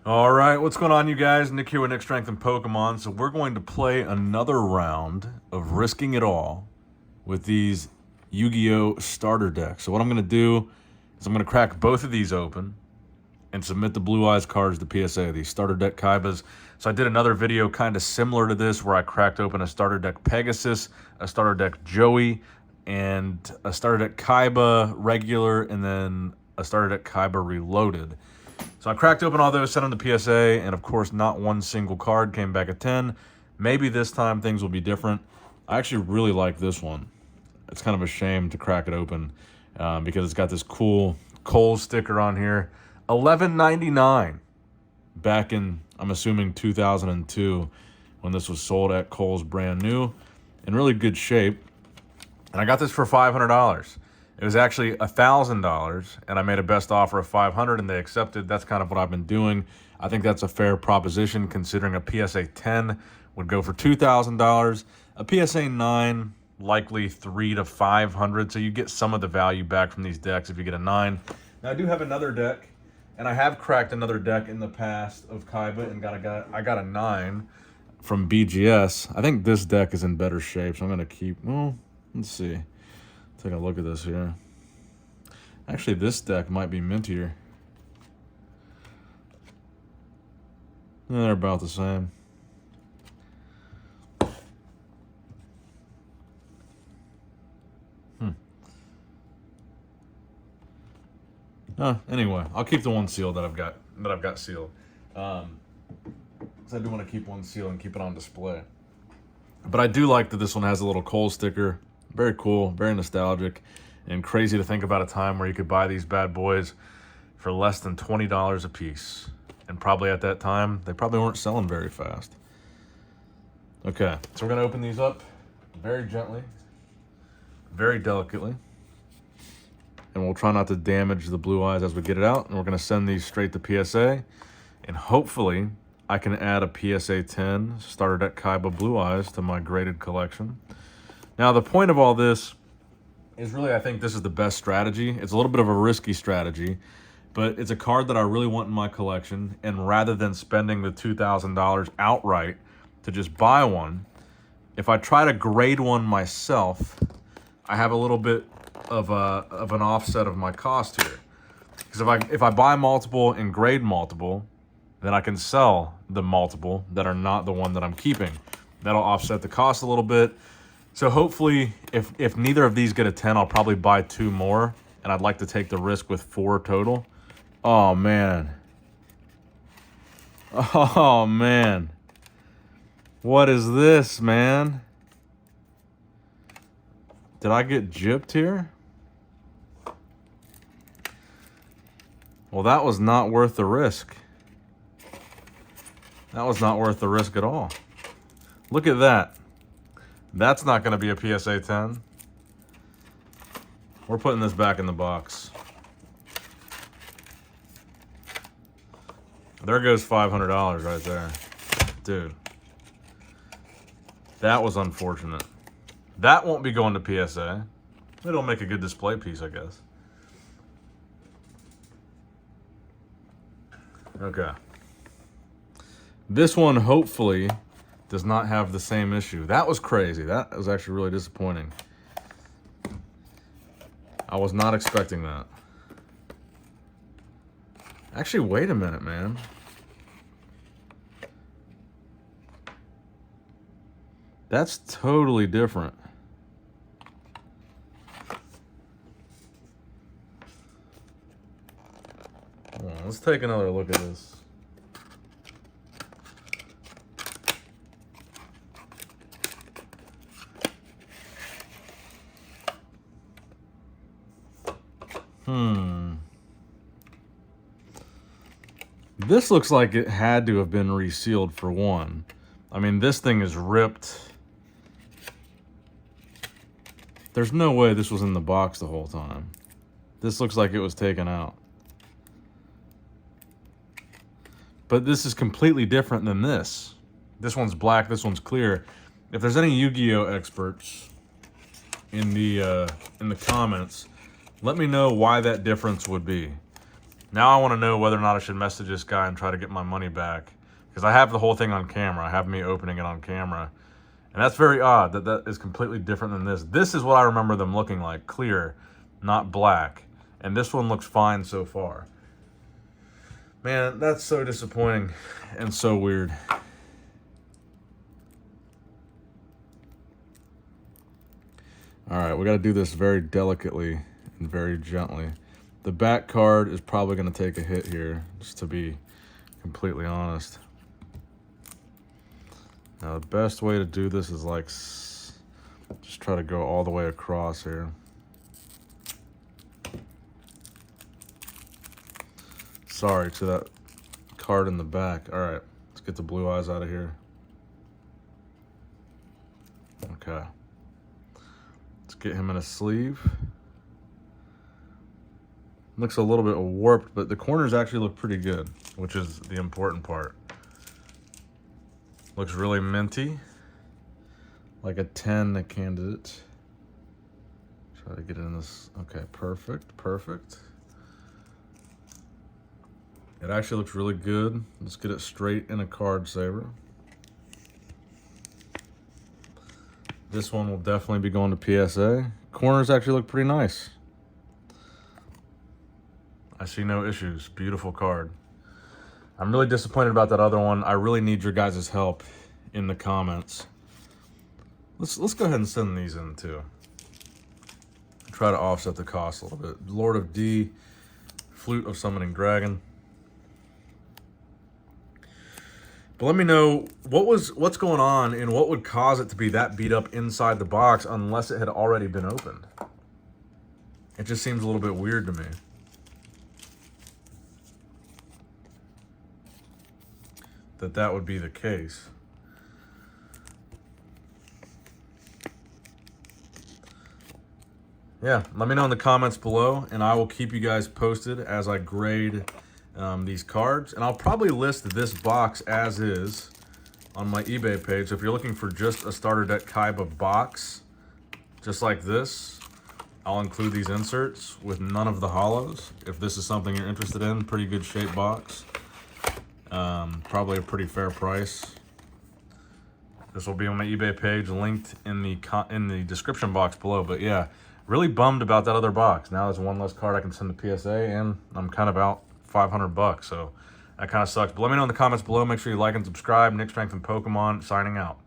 All right, what's going on, you guys? Nick here with Nick Strength and Pokemon. So we're going to play another round of Risking It All with these Yu-Gi-Oh starter decks. So what I'm going to do is I'm going to crack both of these open and submit the Blue Eyes cards to PSA, these starter deck Kaibas. So I did another video kind of similar to this where I cracked open a starter deck Pegasus, a starter deck Joey, and a starter deck Kaiba regular, and then a starter deck Kaiba reloaded. So I cracked open all those, sent them to PSA, and of course not one single card came back at 10. Maybe this time things will be different. I actually really like this one. It's kind of a shame to crack it open because it's got this cool Kohl's sticker on here. $11.99 back in, I'm assuming, 2002 when this was sold at Kohl's brand new, in really good shape. And I got this for $500. It was actually $1,000, and I made a best offer of $500, and they accepted. That's kind of what I've been doing. I think that's a fair proposition, considering a PSA 10 would go for $2,000. A PSA 9, likely $300 to $500, so you get some of the value back from these decks if you get a 9. Now, I do have another deck, and I have cracked another deck in the past of Kaiba, and I got a 9 from BGS. I think this deck is in better shape, so I'm going to keep... Well, let's see. Take a look at this here. Actually, this deck might be mintier. They're about the same. Anyway, I'll keep the one seal that I've got sealed. Because I do want to keep one seal and keep it on display. But I do like that this one has a little Kohl's sticker. Very cool, very nostalgic, and crazy to think about a time where you could buy these bad boys for less than $20 a piece. And probably at that time, they probably weren't selling very fast. Okay, so we're going to open these up very gently, very delicately. And we'll try not to damage the Blue Eyes as we get it out. And we're going to send these straight to PSA. And hopefully, I can add a PSA 10 starter deck Kaiba Blue Eyes to my graded collection. Now, the point of all this is really, I think this is the best strategy. It's a little bit of a risky strategy, but it's a card that I really want in my collection. And rather than spending the $2,000 outright to just buy one, if I try to grade one myself, I have a little bit of an offset of my cost here. Because if I buy multiple and grade multiple, then I can sell the multiple that are not the one that I'm keeping. That'll offset the cost a little bit. So hopefully, if neither of these get a 10, I'll probably buy 2 more, and I'd like to take the risk with 4 total. Oh, man. Oh, man. What is this, man? Did I get gypped here? Well, that was not worth the risk. That was not worth the risk at all. Look at that. That's not going to be a PSA 10. We're putting this back in the box. There goes $500 right there. Dude. That was unfortunate. That won't be going to PSA. It'll make a good display piece, I guess. Okay. This one, hopefully, does not have the same issue. That was crazy. That was actually really disappointing. I was not expecting that. Actually, wait a minute, man. That's totally different. Hold on, let's take another look at this. This looks like it had to have been resealed for one. I mean, this thing is ripped. There's no way this was in the box the whole time. This looks like it was taken out. But this is completely different than this. This one's black, this one's clear. If there's any Yu-Gi-Oh experts in the comments, let me know why that difference would be. Now I want to know whether or not I should message this guy and try to get my money back. Because I have the whole thing on camera. I have me opening it on camera. And that's very odd that that is completely different than this. This is what I remember them looking like. Clear, not black. And this one looks fine so far. Man, that's so disappointing and so weird. All right, we got to do this very delicately and very gently. The back card is probably going to take a hit here, just to be completely honest. Now, the best way to do this is like, just try to go all the way across here. Sorry to that card in the back. All right, let's get the blue eyes out of here. Okay. Let's get him in a sleeve. Looks a little bit warped, but the corners actually look pretty good, which is the important part. Looks really minty, like a 10 candidate. Try to get it in this. Okay, perfect, perfect. It actually looks really good. Let's get it straight in a card saver. This one will definitely be going to PSA. Corners actually look pretty nice. I see no issues. Beautiful card. I'm really disappointed about that other one. I really need your guys' help in the comments. Let's go ahead and send these in too. Try to offset the cost a little bit. Lord of D, Flute of Summoning Dragon. But let me know what's going on and what would cause it to be that beat up inside the box unless it had already been opened. It just seems a little bit weird to me. That would be the case. Yeah, let me know in the comments below, and I will keep you guys posted as I grade these cards. And I'll probably list this box as is on my eBay page. So if you're looking for just a starter deck Kaiba box, just like this, I'll include these inserts with none of the hollows. If this is something you're interested in, pretty good shape box. Probably a pretty fair price. This will be on my eBay page, linked in the description box below. But yeah, really bummed about that other box. Now there's one less card I can send to PSA, and I'm kind of out $500, so that kind of sucks. But let me know in the comments below. Make sure you like and subscribe. Nick Strength and Pokemon, signing out.